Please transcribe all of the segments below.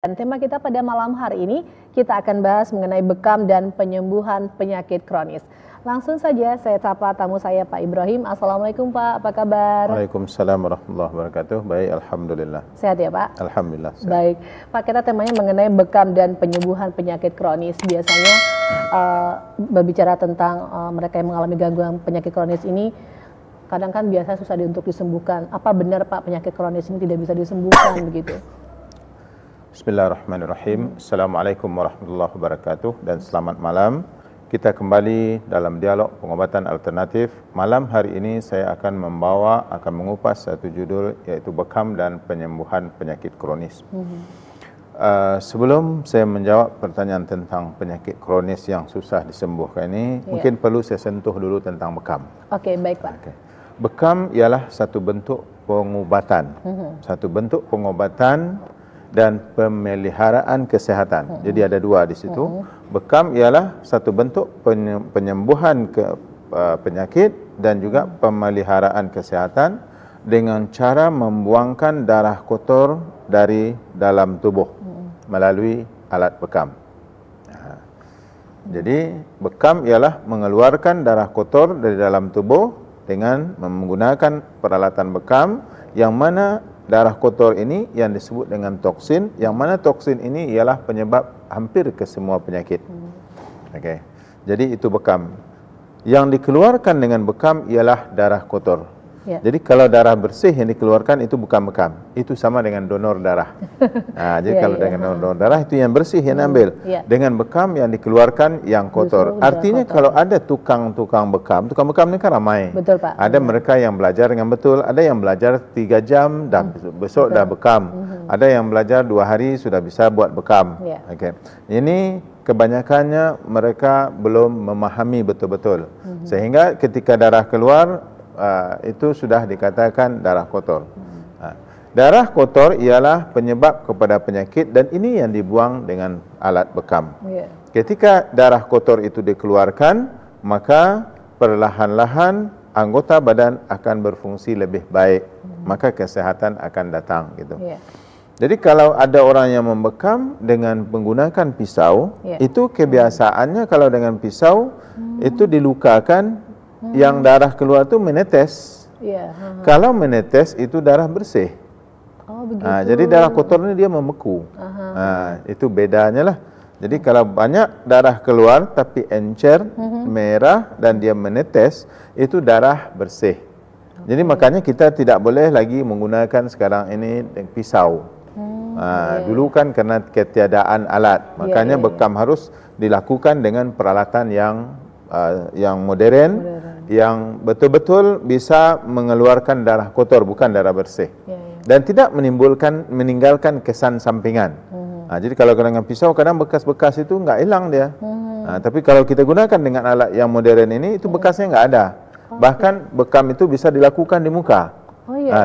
Dan tema kita pada malam hari ini, kita akan bahas mengenai bekam dan penyembuhan penyakit kronis. Langsung saja saya sapa tamu saya Pak Ibrahim. Assalamualaikum Pak, apa kabar? Waalaikumsalam warahmatullahi wabarakatuh. Baik, Alhamdulillah. Sehat ya Pak? Alhamdulillah. Sehat. Baik, Pak, kita temanya mengenai bekam dan penyembuhan penyakit kronis. Biasanya berbicara tentang mereka yang mengalami gangguan penyakit kronis ini, kadang kan biasa susah untuk disembuhkan. Apa benar Pak penyakit kronis ini tidak bisa disembuhkan begitu? Bismillahirrahmanirrahim. Assalamualaikum warahmatullahi wabarakatuh dan selamat malam. Kita kembali dalam dialog pengobatan alternatif. Malam hari ini saya akan mengupas satu judul, iaitu bekam dan penyembuhan penyakit kronis. Sebelum saya menjawab pertanyaan tentang penyakit kronis yang susah disembuhkan ini, mungkin perlu saya sentuh dulu tentang bekam. Oke, baik Pak. Bekam ialah satu bentuk pengobatan. Satu bentuk pengobatan dan pemeliharaan kesehatan. Jadi ada dua di situ. Bekam ialah satu bentuk penyembuhan penyakit dan juga pemeliharaan kesehatan dengan cara membuangkan darah kotor dari dalam tubuh melalui alat bekam. Jadi bekam ialah mengeluarkan darah kotor dari dalam tubuh dengan menggunakan peralatan bekam, yang mana darah kotor ini yang disebut dengan toksin, yang mana toksin ini ialah penyebab hampir ke semua penyakit. Okey. Jadi itu bekam. Yang dikeluarkan dengan bekam ialah darah kotor. Jadi kalau darah bersih yang dikeluarkan itu bukan bekam. Itu sama dengan donor darah. Jadi kalau dengan donor darah itu yang bersih yang ambil. Dengan bekam yang dikeluarkan yang kotor. Artinya kalau ada tukang bekam ni kan ramai. Betul Pak. Ada mereka yang belajar dengan betul, ada yang belajar 3 jam dah besok dah bekam. Ada yang belajar 2 hari sudah bisa buat bekam. Okey. Ini kebanyakannya mereka belum memahami betul-betul. Sehingga ketika darah keluar, itu sudah dikatakan darah kotor. Darah kotor ialah penyebab kepada penyakit, dan ini yang dibuang dengan alat bekam. Ketika darah kotor itu dikeluarkan, maka perlahan-lahan anggota badan akan berfungsi lebih baik, maka kesehatan akan datang gitu. Jadi kalau ada orang yang membekam dengan menggunakan pisau, itu kebiasaannya kalau dengan pisau itu dilukakan, yang darah keluar itu menetes. Kalau menetes itu darah bersih. Jadi darah kotor ini dia membeku. Itu bedanya lah. Jadi kalau banyak darah keluar tapi encer, merah dan dia menetes, itu darah bersih. Jadi makanya kita tidak boleh lagi menggunakan sekarang ini pisau. Dulu kan karena ketiadaan alat, makanya bekam harus dilakukan dengan peralatan yang modern, yang betul-betul bisa mengeluarkan darah kotor, bukan darah bersih. Dan tidak meninggalkan kesan sampingan. Jadi kalau dengan pisau kadang bekas-bekas itu enggak hilang dia. Tapi kalau kita gunakan dengan alat yang modern ini, itu bekasnya enggak ada. Bahkan bekam itu bisa dilakukan di muka.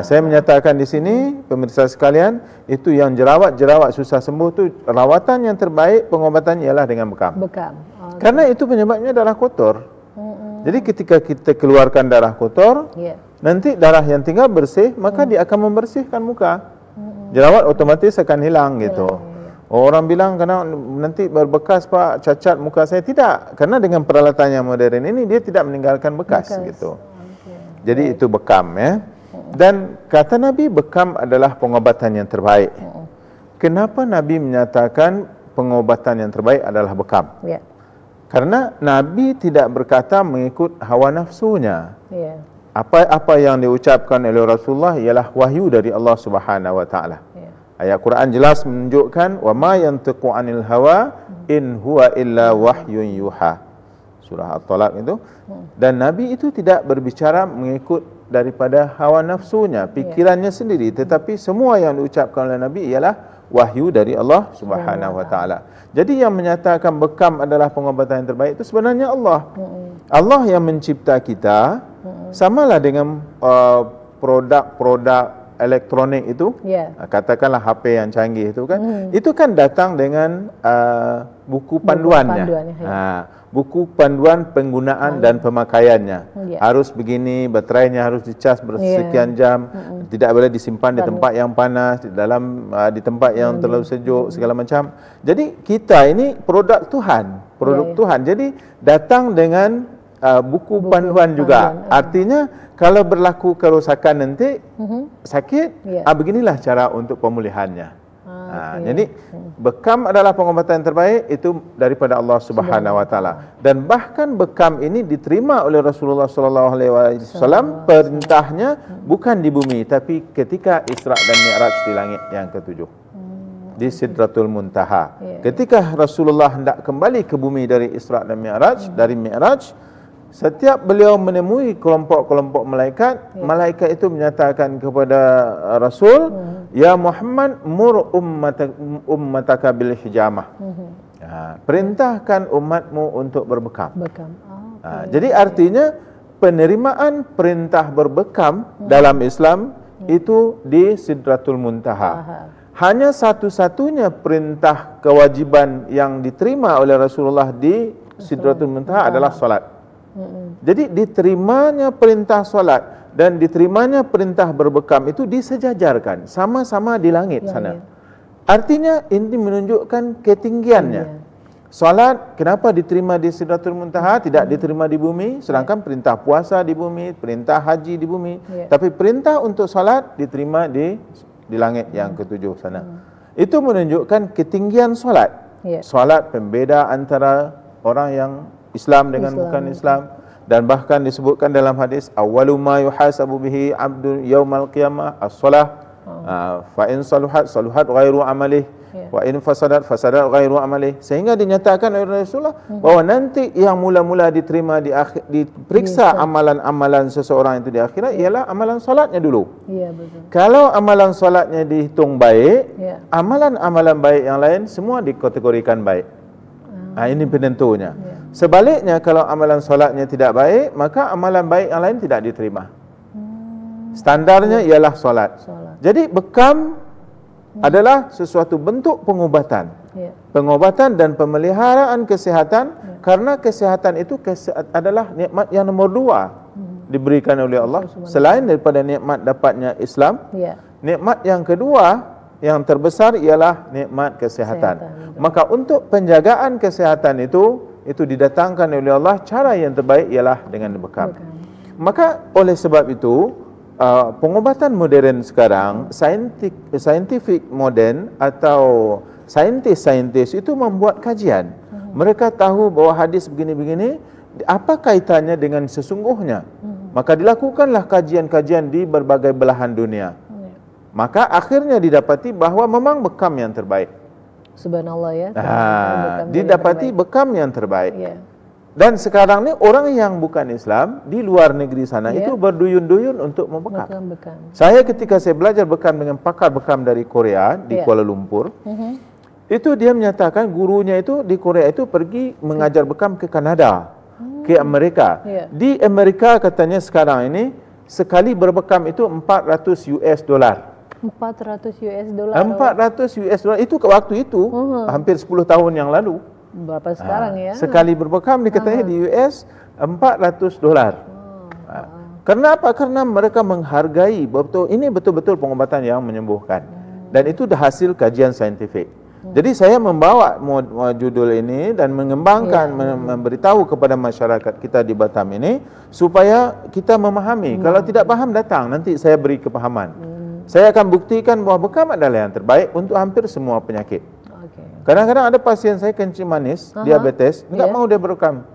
Saya menyatakan di sini, pemirsa sekalian, itu yang jerawat susah sembuh tu, rawatan yang terbaik pengobatan ialah dengan bekam. Karena itu penyebabnya darah kotor. Jadi ketika kita keluarkan darah kotor, nanti darah yang tinggal bersih, maka dia akan membersihkan muka. Jerawat otomatis akan hilang gitu. Orang bilang karena nanti berbekas Pak, cacat muka saya. Tidak, karena dengan peralatan yang modern ini dia tidak meninggalkan bekas gitu. Jadi itu bekam ya. Dan kata Nabi, bekam adalah pengobatan yang terbaik. Kenapa Nabi menyatakan pengobatan yang terbaik adalah bekam? Karena Nabi tidak berkata mengikut hawa nafsunya. Apa yang diucapkan oleh Rasulullah ialah wahyu dari Allah Subhanahu wa taala. Ayat Quran jelas menunjukkan wa ma yantiqu 'anil hawa in huwa illa wahyun yuha. Surah At-Talaq itu. Dan Nabi itu tidak berbicara mengikut daripada hawa nafsunya, pikirannya sendiri, tetapi semua yang diucapkan oleh Nabi ialah wahyu dari Allah Subhanahu wa taala. Jadi yang menyatakan bekam adalah pengobatan yang terbaik itu sebenarnya Allah. Allah yang mencipta kita, samalah dengan produk-produk elektronik itu. Katakanlah HP yang canggih itu kan, itu kan datang dengan buku panduannya. buku panduan penggunaan dan pemakaiannya. Harus begini, baterainya harus dicas bersekian jam, tidak boleh disimpan di tempat yang panas, di tempat yang terlalu sejuk, segala macam. Jadi kita ini produk Tuhan, Tuhan. Jadi datang dengan buku panduan juga. Artinya kalau berlaku kerosakan nanti sakit, beginilah cara untuk pemulihannya. Jadi bekam adalah pengobatan yang terbaik itu daripada Allah Subhanahu Wa Taala, dan bahkan bekam ini diterima oleh Rasulullah Sallallahu Alaihi Wasallam. Perintahnya bukan di bumi, tapi ketika Isra dan Mi'raj di langit yang ketujuh, di Sidratul Muntaha. Ketika Rasulullah hendak kembali ke bumi dari Isra dan Mi'raj, dari Mi'raj, setiap beliau menemui kelompok-kelompok malaikat, malaikat itu menyatakan kepada Rasul, ya Muhammad, mur ummataka bil hijamah. Perintahkan umatmu untuk berbekam. Jadi artinya penerimaan perintah berbekam dalam Islam itu di Sidratul Muntaha. Hanya satu-satunya perintah kewajiban yang diterima oleh Rasulullah di Sidratul Muntaha adalah solat. Jadi diterimanya perintah solat dan diterimanya perintah berbekam itu disejajarkan sama-sama di langit sana. Artinya ini menunjukkan ketinggiannya. Solat kenapa diterima di Sidratul Muntaha, tidak diterima di bumi, sedangkan perintah puasa di bumi, perintah haji di bumi, tapi perintah untuk solat diterima di langit yang ketujuh sana. Itu menunjukkan ketinggian solat. Solat pembeda antara orang yang Islam dengan bukan Islam, dan bahkan disebutkan dalam hadis awwalu ma yuhasabu bihi 'abdu yaumal qiyamah as-shalah, fa in saluhat saluhat ghairu amalih wa in fasadat fasadat ghairu amalih, sehingga dinyatakan oleh Rasulullah bahwa nanti yang mula-mula diterima diperiksa amalan-amalan seseorang itu di akhirat ialah amalan solatnya dulu. Kalau amalan solatnya dihitung baik, amalan-amalan baik yang lain semua dikategorikan baik. Ini penentunya. Sebaliknya kalau amalan solatnya tidak baik, maka amalan baik yang lain tidak diterima. Standarnya ialah solat. Jadi bekam adalah sesuatu bentuk pengobatan. Pengobatan dan pemeliharaan kesehatan, karena kesehatan itu adalah nikmat yang nomor 2 diberikan oleh Allah. Selain daripada nikmat dapatnya Islam, nikmat yang kedua yang terbesar ialah nikmat kesehatan. Maka untuk penjagaan kesehatan itu didatangkan oleh Allah, cara yang terbaik ialah dengan bekam. Maka oleh sebab itu pengobatan modern sekarang, scientific modern atau saintis itu membuat kajian. Mereka tahu bahwa hadis begini-begini apa kaitannya dengan sesungguhnya. Maka dilakukanlah kajian-kajian di berbagai belahan dunia. Maka akhirnya didapati bahwa memang bekam yang terbaik. Subhanallah ya. Didapati bekam yang terbaik. Dan sekarang ni orang yang bukan Islam di luar negeri sana itu berduyun-duyun untuk membekam. Saya ketika saya belajar bekam dengan pakar bekam dari Korea di Kuala Lumpur, itu dia menyatakan gurunya itu di Korea itu pergi mengajar bekam ke Kanada, ke Amerika. Di Amerika katanya sekarang ini sekali berbekam itu $400. 400 US dollar itu ke waktu itu hampir 10 tahun yang lalu. Berapa sekarang ya? Sekali berbekam dikatakan di US $400. Kenapa? Karena mereka menghargai betul ini betul-betul pengobatan yang menyembuhkan. Dan itu dah hasil kajian saintifik. Jadi saya membawa judul ini dan mengembangkan, memberitahu kepada masyarakat kita di Batam ini supaya kita memahami. Kalau tidak paham datang, nanti saya beri kepahaman. Saya akan buktikan bahawa bekam adalah yang terbaik untuk hampir semua penyakit. Kadang-kadang ada pasien saya kencing manis, diabetes, enggak mau dia berbekam.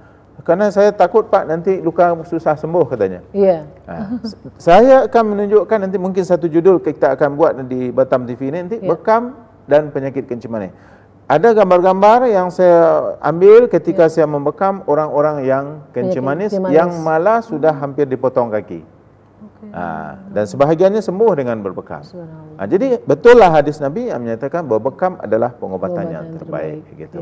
Karena saya takut Pak nanti luka susah sembuh katanya. Saya akan menunjukkan nanti mungkin satu judul kita akan buat di Batam TV ini nanti bekam dan penyakit kencing manis. Ada gambar-gambar yang saya ambil ketika saya membekam orang-orang yang kencing manis yang malah sudah hampir dipotong kaki. Dan sebahagiannya sembuh dengan berbekam. Jadi betullah hadis Nabi yang menyatakan bahawa bekam adalah pengobatan yang terbaik. Gitu.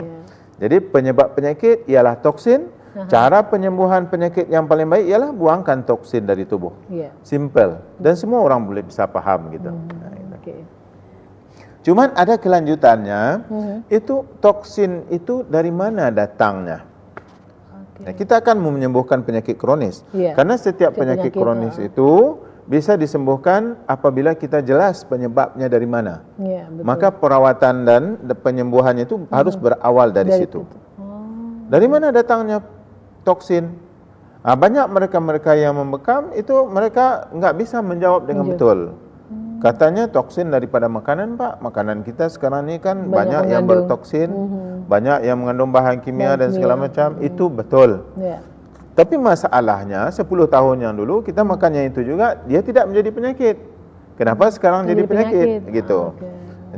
Jadi penyebab penyakit ialah toksin. Cara penyembuhan penyakit yang paling baik ialah buangkan toksin dari tubuh. Simple. Dan semua orang boleh bisa paham gitu. Cuman ada kelanjutannya. Itu toksin itu dari mana datangnya? Nah, kita akan menyembuhkan penyakit kronis. Karena setiap penyakit kronis itu bisa disembuhkan apabila kita jelas penyebabnya dari mana. Maka perawatan dan penyembuhannya itu harus berawal dari situ. Dari mana datangnya toksin? Banyak mereka-mereka yang membekam itu mereka nggak bisa menjawab dengan betul. Katanya toksin daripada makanan, Pak. Makanan kita sekarang ini kan banyak yang bertoksin, banyak yang mengandung bahan kimia dan segala macam. Itu betul. Tapi masalahnya 10 tahun yang dulu kita makannya itu juga, dia tidak menjadi penyakit. Kenapa sekarang jadi penyakit? Gitu.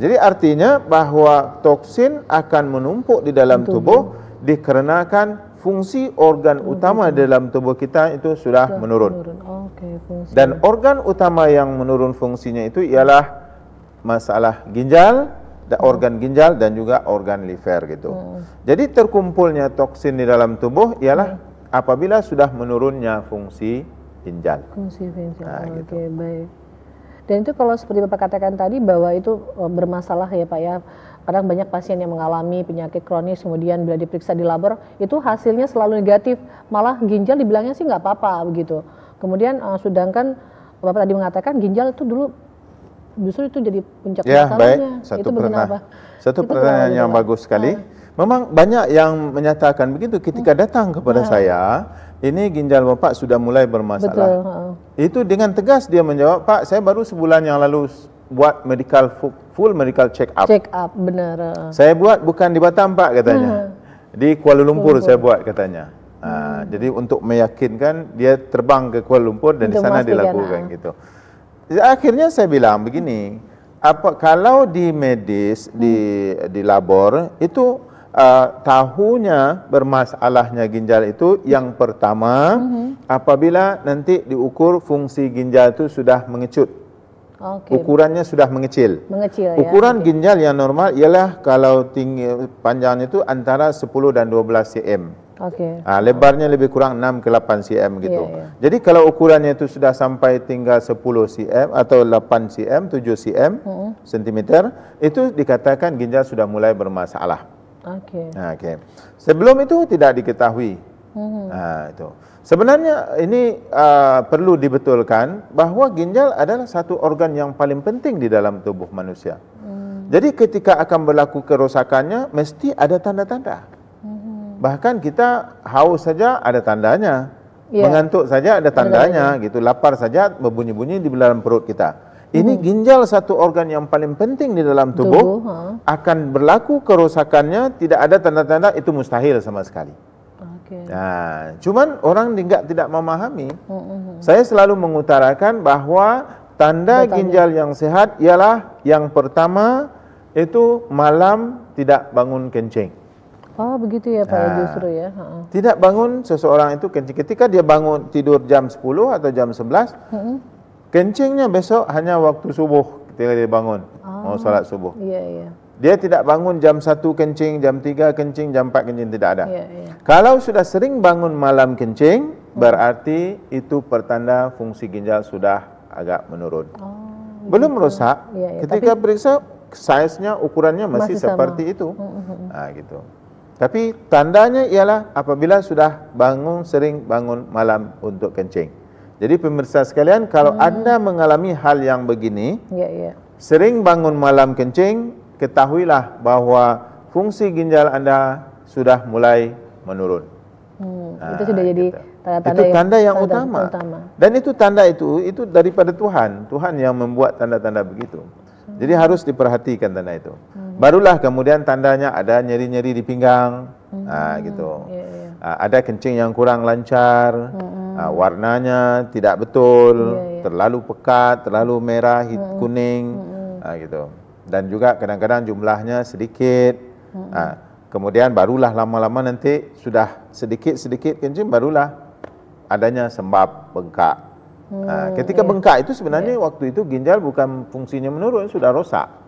Jadi artinya bahwa toksin akan menumpuk di dalam tubuh dikarenakan fungsi organ utama dalam tubuh kita itu sudah menurun. Dan organ utama yang menurun fungsinya itu ialah masalah ginjal, organ ginjal dan juga organ liver gitu. Jadi terkumpulnya toksin di dalam tubuh ialah apabila sudah menurunnya fungsi ginjal. Gitu. Baik. Dan itu kalau seperti Bapak katakan tadi bahwa itu bermasalah ya Pak ya. Kadang banyak pasien yang mengalami penyakit kronis, kemudian bila diperiksa di labor, itu hasilnya selalu negatif. Malah ginjal dibilangnya sih nggak apa-apa begitu. Kemudian sedangkan Bapak tadi mengatakan ginjal itu dulu justru itu jadi puncak masalahnya. Baik. Satu pertanyaan yang bagus sekali. Memang banyak yang menyatakan begitu ketika datang kepada saya, ini ginjal Bapak sudah mulai bermasalah. Itu dengan tegas dia menjawab, Pak, saya baru sebulan yang lalu buat full medical check up. Benar. Saya buat bukan di Batam, Pak, katanya. Di Kuala Lumpur saya buat, katanya. Jadi untuk meyakinkan dia terbang ke Kuala Lumpur dan di sana dilakukan gitu. Akhirnya saya bilang begini, kalau di medis di labor itu tahunya bermasalahnya ginjal itu yang pertama apabila nanti diukur fungsi ginjal itu sudah mengecut. Ukurannya sudah mengecil. Ukuran ginjal yang normal ialah kalau tinggi panjangnya itu antara 10 dan 12 cm. Lebarnya lebih kurang 6 ke 8 cm gitu. Jadi kalau ukurannya itu sudah sampai tinggal 10 cm atau 8 cm, 7 cm, sentimeter, itu dikatakan ginjal sudah mulai bermasalah. Sebelum itu tidak diketahui. Itu. Sebenarnya ini perlu dibetulkan bahwa ginjal adalah satu organ yang paling penting di dalam tubuh manusia. Jadi ketika akan berlaku kerosakannya mesti ada tanda-tanda. Bahkan kita haus saja ada tandanya, mengantuk saja ada tandanya, gitu. Lapar saja berbunyi-bunyi di dalam perut kita. Ini ginjal satu organ yang paling penting di dalam tubuh. Akan berlaku kerosakannya tidak ada tanda-tanda itu mustahil sama sekali. Nah, cuman orang tidak memahami. Saya selalu mengutarakan bahwa tanda ginjal yang sehat ialah yang pertama itu malam tidak bangun kencing. Begitu ya Pak, justru ya. Tidak bangun seseorang itu kencing. Ketika dia bangun tidur jam 10 atau jam 11, kencingnya besok hanya waktu subuh ketika dia bangun mau salat subuh. Dia tidak bangun jam 1 kencing, jam 3 kencing, jam 4 kencing, tidak ada. Kalau sudah sering bangun malam kencing, berarti itu pertanda fungsi ginjal sudah agak menurun. Belum rusak, ketika periksa size-nya, ukurannya masih seperti itu. Gitu. Tapi tandanya ialah apabila sudah sering bangun malam untuk kencing. Jadi pemirsa sekalian, kalau Anda mengalami hal yang begini, sering bangun malam kencing, ketahuilah bahwa fungsi ginjal Anda sudah mulai menurun. Itu sudah jadi tanda-tanda tanda yang utama. Dan itu tanda itu daripada Tuhan. Tuhan yang membuat tanda-tanda begitu. Jadi harus diperhatikan tanda itu. Barulah kemudian tandanya ada nyeri-nyeri di pinggang, gitu. Ada kencing yang kurang lancar, warnanya tidak betul, terlalu pekat, terlalu merah, kuning, gitu. Dan juga kadang-kadang jumlahnya sedikit. Kemudian barulah lama-lama nanti sudah sedikit-sedikit kencing, barulah adanya sembab, bengkak. Ketika bengkak itu sebenarnya waktu itu ginjal bukan fungsinya menurun, sudah rosak.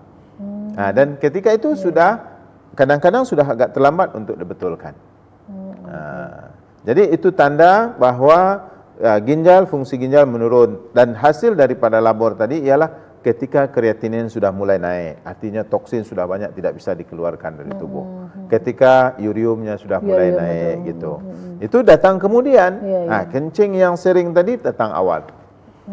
Dan ketika itu sudah kadang-kadang sudah agak terlambat untuk dibetulkan. Jadi itu tanda bahwa fungsi ginjal menurun. Dan hasil daripada labor tadi ialah ketika kreatinin sudah mulai naik, artinya toksin sudah banyak tidak bisa dikeluarkan dari tubuh. Ketika uriumnya sudah mulai naik gitu. Itu datang kemudian. Nah, kencing yang sering tadi datang awal.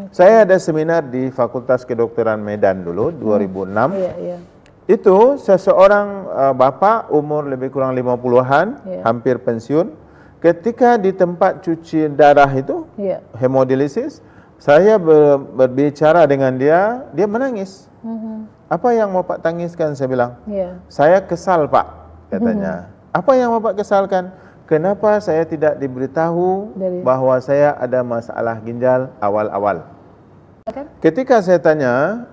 Saya ada seminar di Fakultas Kedokteran Medan dulu 2006. Itu seseorang bapak umur lebih kurang 50-an, hampir pensiun. Ketika di tempat cuci darah itu, hemodialisis, saya berbicara dengan dia, dia menangis. Apa yang Bapak tangiskan? Saya bilang, saya kesal Pak, katanya. Apa yang Bapak kesalkan? Kenapa saya tidak diberitahu bahwa saya ada masalah ginjal awal-awal? Ketika saya tanya,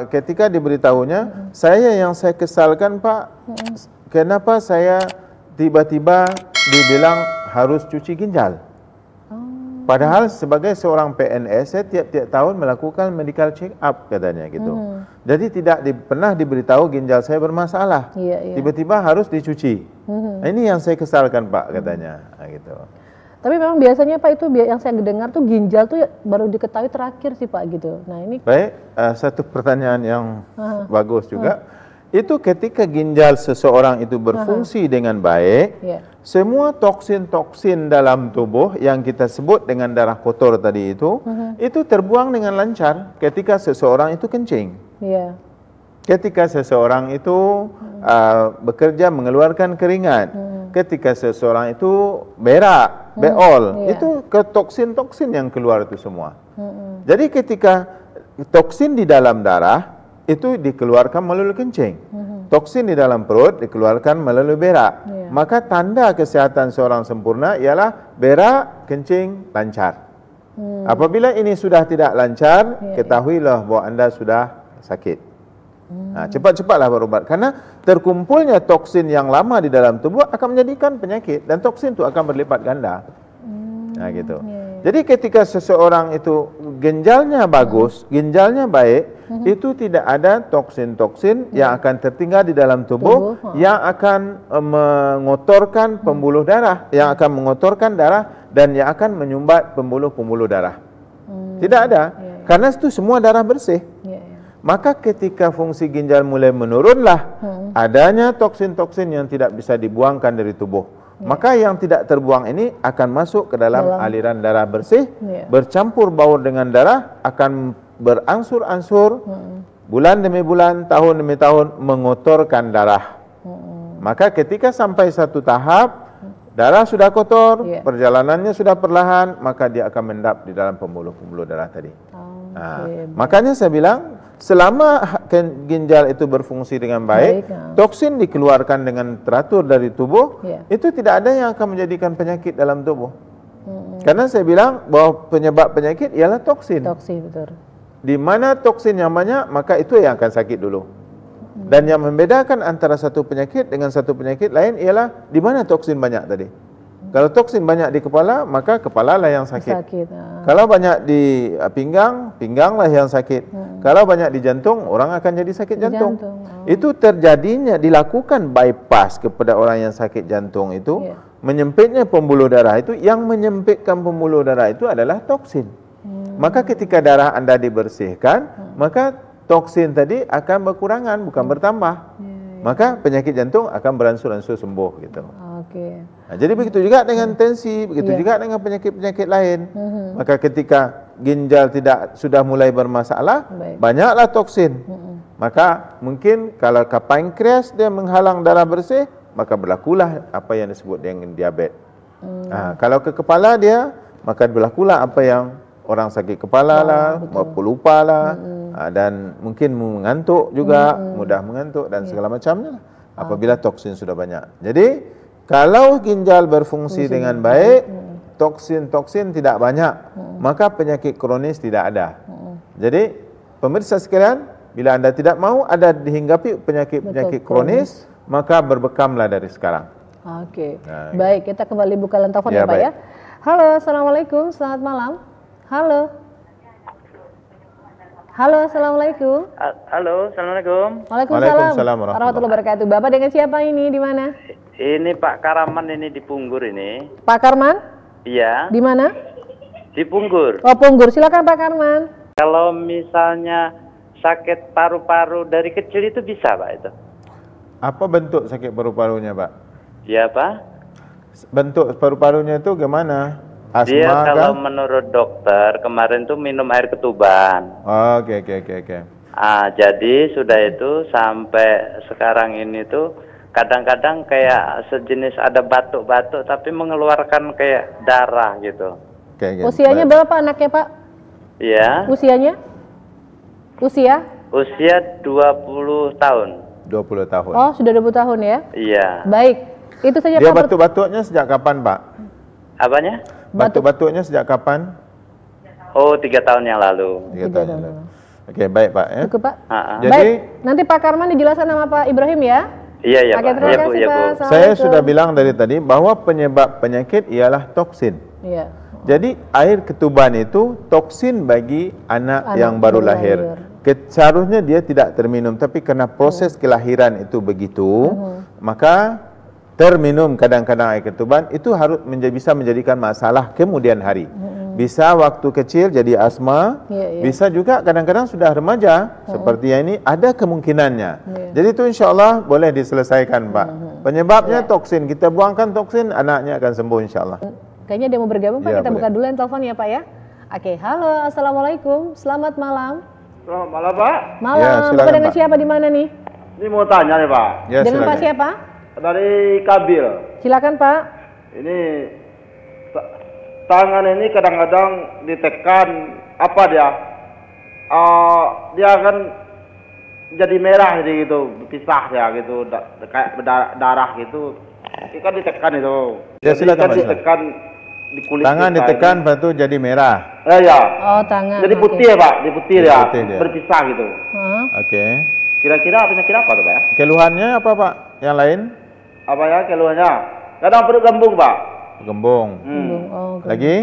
ketika diberitahunya, yang saya kesalkan Pak, kenapa saya tiba-tiba dibilang harus cuci ginjal? Padahal sebagai seorang PNS, saya tiap-tiap tahun melakukan medical check up, katanya gitu. Jadi tidak pernah diberitahu ginjal saya bermasalah. Tiba-tiba harus dicuci. Nah, ini yang saya kesalkan Pak, katanya. Nah, gitu. Tapi memang biasanya Pak itu yang saya dengar tuh ginjal tuh baru diketahui terakhir sih Pak gitu. Nah ini. Baik, satu pertanyaan yang bagus juga. Itu ketika ginjal seseorang itu berfungsi dengan baik, semua toksin-toksin dalam tubuh yang kita sebut dengan darah kotor tadi itu terbuang dengan lancar ketika seseorang itu kencing. Ketika seseorang itu bekerja mengeluarkan keringat, ketika seseorang itu berak, beol, itu ke toksin-toksin yang keluar itu semua. Jadi ketika toksin di dalam darah itu dikeluarkan melalui kencing. Toksin di dalam perut dikeluarkan melalui berak. Maka tanda kesehatan seorang sempurna ialah berak, kencing, lancar. Apabila ini sudah tidak lancar, ketahuilah bahwa Anda sudah sakit. Nah, cepat-cepatlah berobat. Karena terkumpulnya toksin yang lama di dalam tubuh akan menjadikan penyakit. Dan toksin itu akan berlipat ganda. Nah, gitu. Jadi ketika seseorang itu ginjalnya bagus, ginjalnya baik, itu tidak ada toksin-toksin yang akan tertinggal di dalam tubuh yang akan mengotorkan pembuluh darah, yang akan mengotorkan darah dan yang akan menyumbat pembuluh-pembuluh darah. Tidak ada, karena itu semua darah bersih. Maka ketika fungsi ginjal mulai menurunlah, adanya toksin-toksin yang tidak bisa dibuangkan dari tubuh. Maka yang tidak terbuang ini akan masuk ke dalam aliran darah bersih, bercampur baur dengan darah, akan berangsur-angsur, bulan demi bulan, tahun demi tahun, mengotorkan darah. Maka ketika sampai satu tahap, darah sudah kotor, perjalanannya sudah perlahan, maka dia akan mendap di dalam pembuluh-pembuluh darah tadi. Makanya saya bilang, selama ginjal itu berfungsi dengan baik, toksin dikeluarkan dengan teratur dari tubuh, itu tidak ada yang akan menjadikan penyakit dalam tubuh. Karena saya bilang bahwa penyebab penyakit ialah toksin. Betul. Di mana toksin yang banyak, maka itu yang akan sakit dulu. Dan yang membedakan antara satu penyakit dengan satu penyakit lain ialah di mana toksin banyak tadi. Kalau toksin banyak di kepala, maka kepala lah yang sakit. Kalau banyak di pinggang, pingganglah yang sakit. Kalau banyak di jantung, orang akan jadi sakit jantung. Itu terjadinya, dilakukan bypass kepada orang yang sakit jantung itu, menyempitnya pembuluh darah itu, yang menyempitkan pembuluh darah itu adalah toksin. Maka ketika darah Anda dibersihkan, maka toksin tadi akan berkurangan, bukan bertambah. Maka penyakit jantung akan beransur-ansur sembuh gitu. Nah, jadi begitu juga dengan tensi, begitu juga dengan penyakit-penyakit lain. Maka ketika ginjal sudah mulai bermasalah, banyaklah toksin. Maka mungkin kalau ke pankreas dia menghalang darah bersih, maka berlakulah apa yang disebut dengan diabetes. Kalau ke kepala dia, maka berlakulah apa yang orang sakit kepala lah, pelupa lah, dan mungkin mengantuk juga, mudah mengantuk dan segala macamnya lah, apabila toksin sudah banyak. Jadi kalau ginjal berfungsi dengan baik, toksin-toksin tidak banyak, maka penyakit kronis tidak ada. Jadi pemirsa sekalian, bila Anda tidak mau ada dihinggapi penyakit-penyakit kronis, maka berbekamlah dari sekarang. Baik, kita kembali buka telepon ya Pak ya. Halo, Assalamualaikum, selamat malam. Halo, Assalamualaikum. Halo, Assalamualaikum. Waalaikumsalam warahmatullahi wabarakatuh. Bapak dengan siapa ini, di mana? Ini Pak Karaman ini di Punggur ini. Pak Karman? Iya. Di mana? Di Punggur. Oh, Punggur. Silakan Pak Karman. Kalau misalnya sakit paru-paru dari kecil itu bisa Pak itu? Apa bentuk sakit paru-parunya, Pak? Iya Pak. Bentuk paru-parunya itu gimana? Dia Asma kalau kah? menurut dokter kemarin tuh minum air ketuban. Oh, oke. Jadi sudah itu sampai sekarang ini tuh kadang-kadang kayak sejenis ada batuk-batuk tapi mengeluarkan kayak darah gitu. Oke. Usianya Baik. berapa anaknya, Pak? Iya. Usianya? Usia? Usia 20 tahun. 20 tahun. Oh, sudah 20 tahun ya? Iya. Baik. Itu saja Dia Pak. batuk-batuknya sejak kapan, Pak? Apanya? Batuk-batuknya sejak kapan? Oh, 3 tahun yang lalu. 3 tahun yang lalu. Oke, baik, Pak ya. Cukup, Pak. Jadi Baik, nanti Pak Karman dijelaskan sama Pak Ibrahim ya. Iya ya Oke, Pak. terima Iya Bu, kasih iya Bu. Pak. saya Assalamualaikum. sudah bilang dari tadi bahwa penyebab penyakit ialah toksin. Iya. Jadi air ketuban itu toksin bagi anak yang baru lahir. Seharusnya dia tidak terminum, tapi karena proses kelahiran itu begitu, maka terminum kadang-kadang air ketuban itu harus bisa menjadikan masalah kemudian hari. Bisa waktu kecil jadi asma, bisa juga kadang-kadang sudah remaja seperti yang ini ada kemungkinannya. Jadi itu insya Allah boleh diselesaikan, Pak. Penyebabnya toksin, kita buangkan toksin, anaknya akan sembuh insya Allah. Kayaknya dia mau bergabung, Pak. Ya, Kita boleh. buka dulu yang telepon ya, Pak ya. Oke, halo, assalamualaikum, selamat malam. Selamat malam Pak. Malam, Ya, silakan, Bapak dengan Pak. siapa di mana nih? Ini mau tanya nih Pak. Ya, Dengan Pak silakan. siapa? Dari Kabil. Silakan Pak. Ini tangan ini kadang-kadang ditekan apa dia? Dia kan jadi merah jadi gitu, pisah ya gitu, kayak darah gitu. Ini kan ditekan itu. Ya, Jadi silakan, kan Pak, silakan. ditekan di kulit Tangan kita ditekan, ini. lepas itu jadi merah. Ya. Oh, tangan. Jadi oke. putih ya Pak, di putih Jadi ya, putih dia. berpisah gitu. Hah? Oke. Kira-kira penyakit apa tuh Pak ya? Keluhannya apa, Pak? Yang lain? Apa ya keluhannya? Kadang perut gembung Pak. Gembung. Oh, oke. Lagi?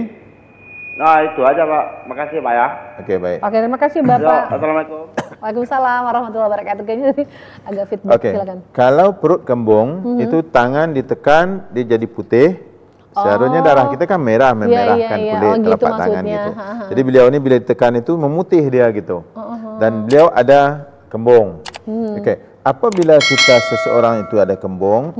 Nah itu aja Pak, makasih Pak ya. Oke, baik. Oke, terima kasih Ya, Bapak. Assalamualaikum. Waalaikumsalam warahmatullahi wabarakatuh. Kayaknya tadi agak feedback, Oke. silakan. Kalau perut gembung, itu tangan ditekan, dia jadi putih. Seharusnya darah kita kan merah, memerahkan iya. kulit Oh, gitu telapak tangan maksudnya. gitu. Jadi beliau ini bila ditekan itu memutih dia gitu. Dan beliau ada kembung. Oke. Apabila kita seseorang itu ada kembung,